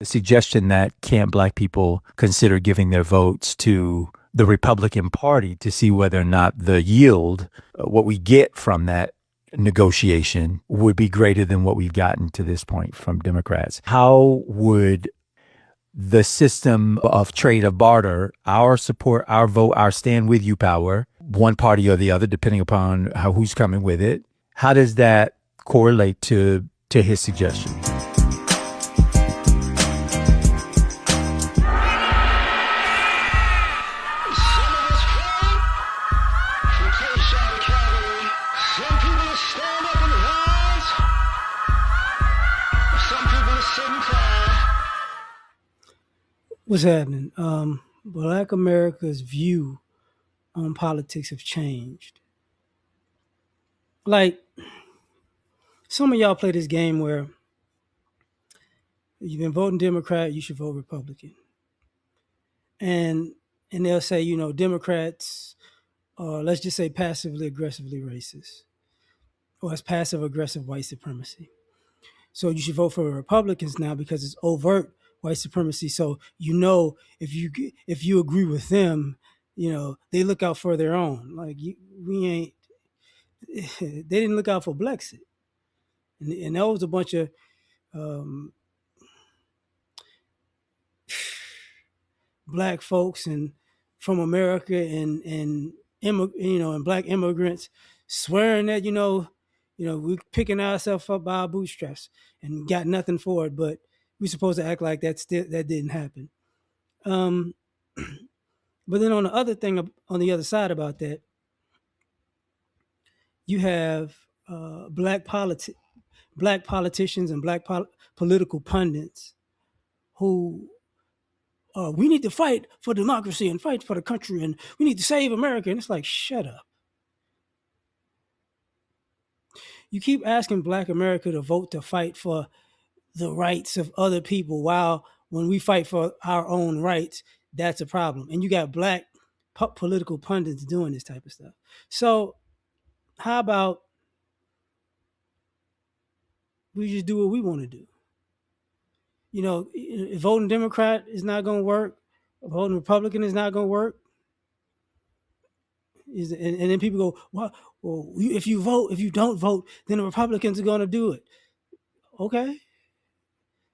The suggestion that can't black people consider giving their votes to the Republican Party to see whether or not the yield, what we get from that negotiation, would be greater than what we've gotten to this point from Democrats. How would the system of trade of barter, our support, our vote, our stand with you power, one party or the other, depending upon who's coming with it, how does that correlate to his suggestion? What's happening? Black America's view on politics have changed. Like some of y'all play this game where you've been voting Democrat, you should vote Republican, and they'll say, Democrats are, let's just say, passively aggressively racist, or it's passive aggressive white supremacy. So you should vote for Republicans now because it's overt white supremacy. So if you agree with them, they look out for their own. Like we ain't. They didn't look out for Blexit, and that was a bunch of um, black folks and from America and black immigrants swearing that we're picking ourselves up by our bootstraps and got nothing for it, but we're supposed to act like that didn't happen. Um, but then on the other side about that, you have black politicians and political pundits who we need to fight for democracy and fight for the country and we need to save America. And it's like, shut up. You keep asking Black America to vote to fight for the rights of other people while when we fight for our own rights, that's a problem. And you got black political pundits doing this type of stuff. So how about we just do what we want to do? Voting Democrat is not going to work. Voting Republican is not going to work. And then people go, well, if you don't vote, then the Republicans are going to do it. Okay,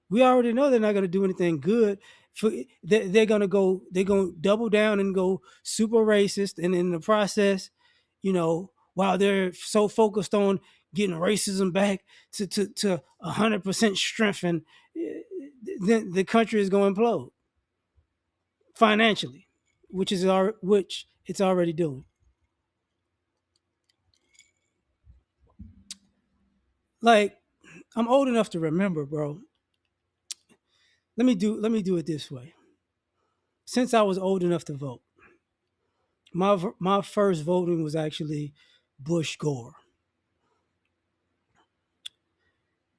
we already know they're not going to do anything good. They're going to double down and go super racist, and in the process, while they're so focused on getting racism back to 100% strength, and then the country is going to implode financially, which it's already doing. Like, I'm old enough to remember, bro. Let me do it this way. Since I was old enough to vote, my first voting was actually Bush Gore.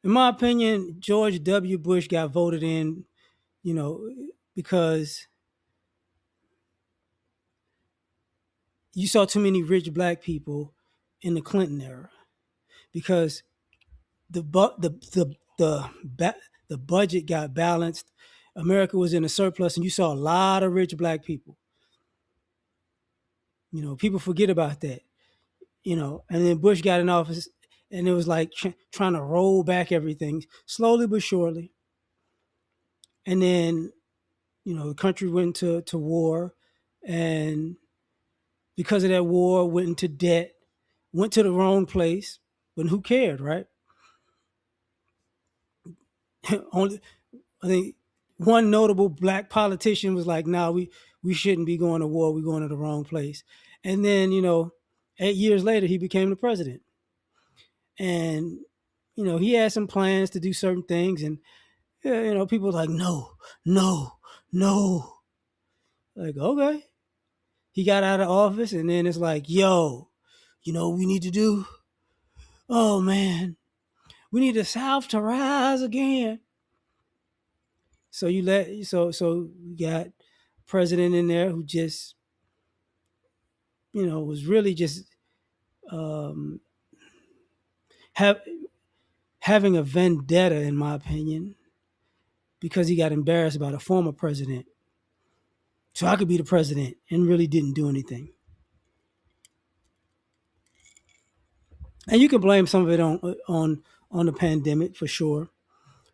In my opinion, George W. Bush got voted in, because you saw too many rich black people in the Clinton era. Because the the budget got balanced, America was in a surplus, and you saw a lot of rich black people. People forget about that. And then Bush got in office, and it was like trying to roll back everything slowly but surely. And then, the country went to war, and because of that war, went into debt, went to the wrong place. But who cared, right? Only, I think one notable black politician was like, "Nah, we shouldn't be going to war. We're going to the wrong place." And then, 8 years later, he became the president, and he had some plans to do certain things, and people were like, "No, no, no." Like, okay, he got out of office, and then it's like, "Yo, we need to do? Oh man, we need the South to rise again." So you got president in there who just was really just um, have having a vendetta, in my opinion, because he got embarrassed by the former president. So I could be the president and really didn't do anything. And you can blame some of it on the pandemic for sure,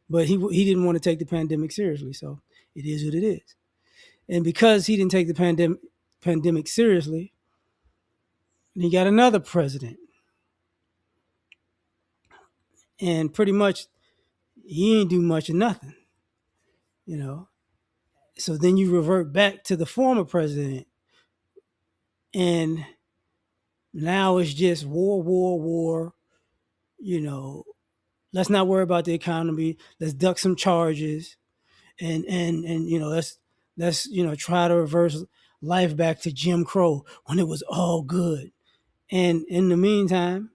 but he didn't want to take the pandemic seriously, so it is what it is. And because he didn't take the pandemic seriously, he got another president, and pretty much he ain't do much of nothing, you know. So then you revert back to the former president, and now it's just war, war, war. You know, let's not worry about the economy. Let's duck some charges, and let's try to reverse life back to Jim Crow when it was all good. And in the meantime,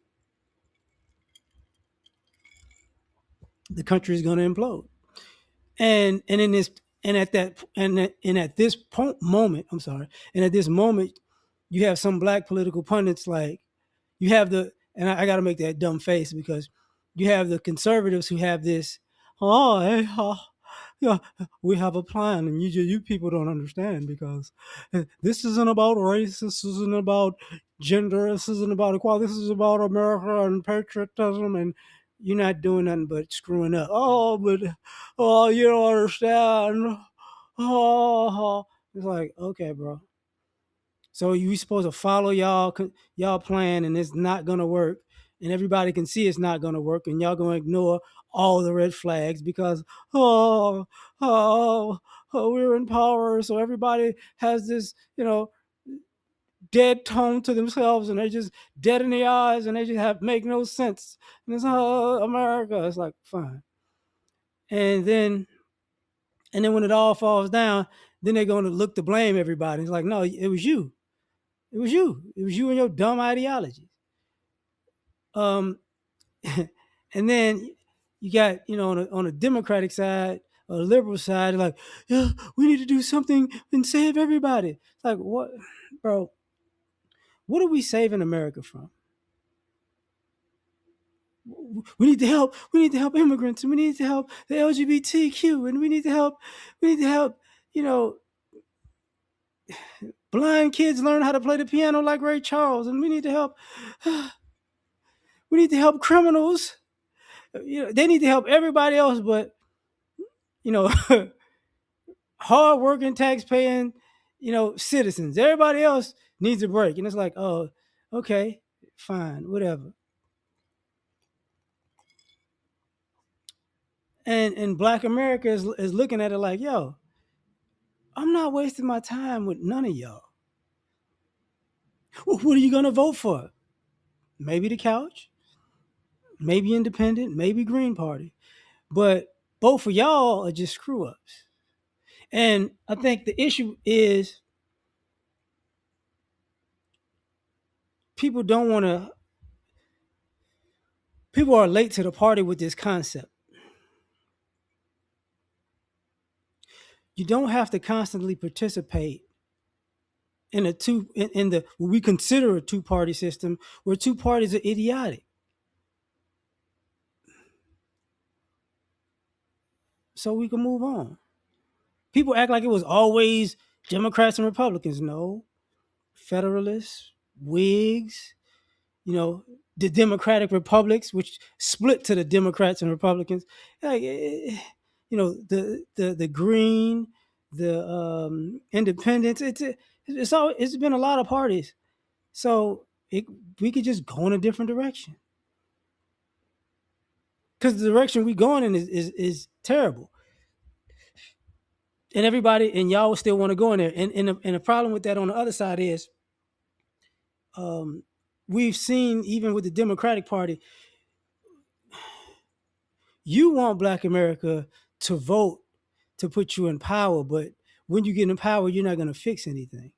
the country is going to implode. And in this and at that and at this moment, I'm sorry, and at this moment, you have some black political pundits like you have the and I got to make that dumb face because you have the conservatives who have this, oh, hey, yeah, we have a plan, and you people don't understand because this isn't about race, this isn't about gender, this isn't about equality, this is about America and patriotism, and you're not doing nothing but screwing up. Oh, but you don't understand. Oh, it's like okay, bro. So you supposed to follow y'all plan, and it's not gonna work, and everybody can see it's not gonna work, and y'all gonna ignore all the red flags because oh oh, we're in power, so everybody has this dead tone to themselves, and they're just dead in the eyes, and they just have make no sense. And it's America. It's like fine, and then when it all falls down, then they're gonna look to blame everybody. It's like no, it was you. It was you. It was you and your dumb ideologies. Um, and then you got on the Democratic side or the liberal side, like, yeah, we need to do something and save everybody. It's like what, bro? What are we saving America from? We need to help. We need to help immigrants, and we need to help the LGBTQ, and we need to help. We need to help. You know, blind kids learn how to play the piano like Ray Charles, and we need to help. We need to help criminals. They need to help everybody else, but you know, hardworking, tax-paying, citizens. Everybody else needs a break, and it's like, oh, okay, fine, whatever. And Black America is looking at it like, yo, I'm not wasting my time with none of y'all. What are you gonna vote for? Maybe the couch, maybe independent, maybe Green Party, but both of y'all are just screw ups. And I think the issue is people don't want to. People are late to the party with this concept. You don't have to constantly participate in the what we consider a two-party system where two parties are idiotic. So we can move on. People act like it was always Democrats and Republicans. No, Federalists, Whigs, the Democratic Republics, which split to the Democrats and Republicans. Like, the Green, the Independents. It's been a lot of parties. So we could just go in a different direction because the direction we going in is terrible, and everybody and y'all still want to go in there. And the problem with that on the other side is, um, we've seen even with the Democratic Party, you want Black America to vote to put you in power, but when you get in power, you're not going to fix anything.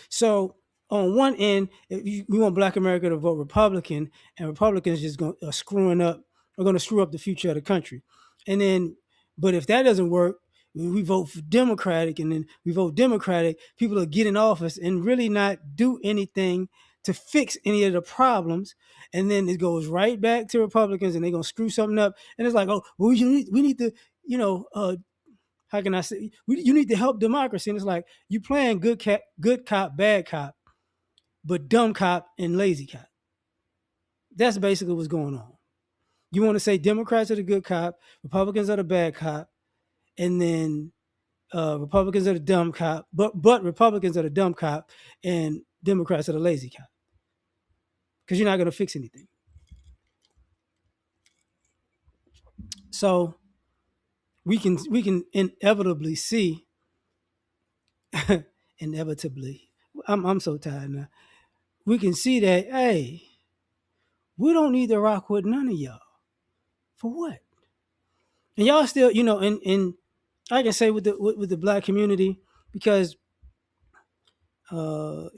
So on one end, we want Black America to vote Republican, and Republicans just going screwing up are going to screw up the future of the country. And then, but if that doesn't work, we vote for Democratic, and then we vote Democratic. People will get in office and really not do anything to fix any of the problems, and then it goes right back to Republicans, and they're gonna screw something up, and it's like, oh, well, we need to, you know, how can I say, you need to help democracy, and it's like you playing good cop, bad cop, but dumb cop and lazy cop. That's basically what's going on. You want to say Democrats are the good cop, Republicans are the bad cop, and then Republicans are the dumb cop, but Republicans are the dumb cop, and Democrats are the lazy cop, because you're not going to fix anything. So we can inevitably see, inevitably. I'm so tired now. We can see that, hey, we don't need to rock with none of y'all. For what? And y'all still, and I can say with the black community, because uh,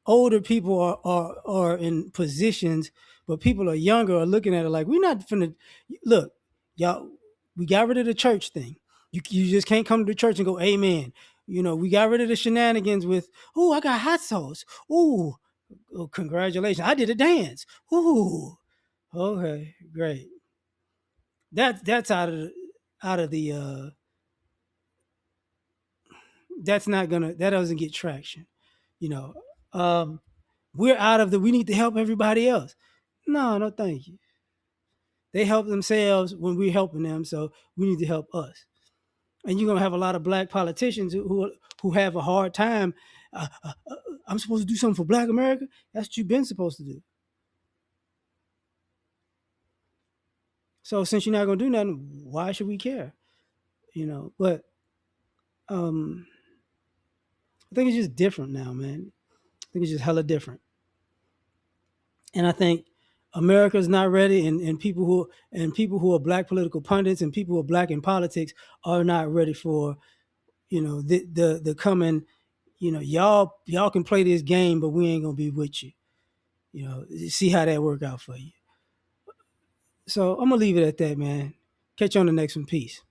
older people are in positions, but people are younger are looking at it like, we're not finna look, y'all. We got rid of the church thing. You just can't come to the church and go amen. We got rid of the shenanigans with, oh, I got hot sauce. Oh, congratulations, I did a dance. Oh, okay, great. That's out of the that's not gonna, that doesn't get traction. You know, um, we're out of the, we need to help everybody else. No, no, thank you. They help themselves when we're helping them, so we need to help us. And you're gonna have a lot of black politicians who have a hard time. I'm supposed to do something for Black America. That's what you've been supposed to do. So since you're not gonna do nothing, why should we care? But um, I think it's just different now, man. I think it's just hella different. And I think America's not ready, and people who are black political pundits and people who are black in politics are not ready for the coming. Y'all can play this game, but we ain't gonna be with you. See how that work out for you. So I'm gonna leave it at that, man. Catch you on the next one. Peace.